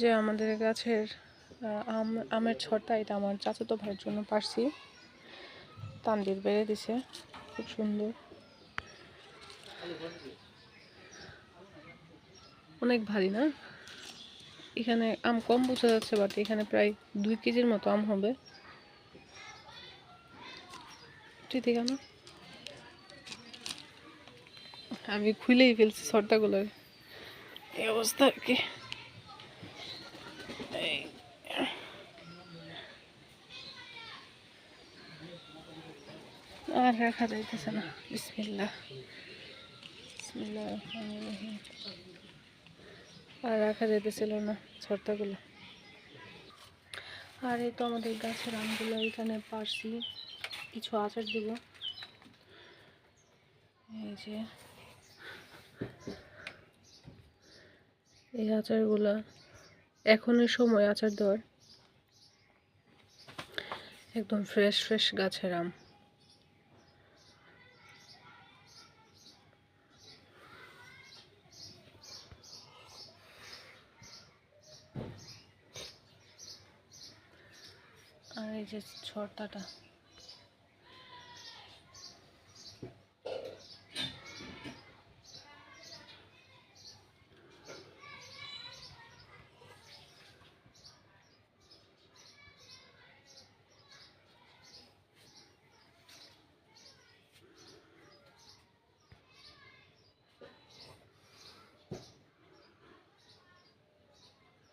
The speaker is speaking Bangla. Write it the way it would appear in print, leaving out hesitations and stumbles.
যে আমাদের গাছের আমের ছড়টা, এটা আমার চাচাতো ভাইয়ের জন্য পারছি। তানভীর বেড়ে দিছে, খুব সুন্দর, অনেক ভারী না? এখানে আম কম বোঝা যাচ্ছে, বাট এখানে প্রায় 2 কেজির মতো আম হবে। ঠিক আছে, আমি খুলেই ফেলছি ছড়টাগুলোর, এই অবস্থা আর কি। আর রাখা যাইতেছে না। বিসমিল্লাহ, বিসমিল্লাহ রহমানির রহিম। আর রাখা যাইতেছিল না ছড়টাগুলো। আর এই তো আমাদের গাছের আমগুলো এখানে পারছি, কিছু আচার দিব। এই যে এই আচারগুলা, এখনের সময় আচার দেওয়ার, একদম ফ্রেশ ফ্রেশ গাছের আম। আর এই যে ছড়টাটা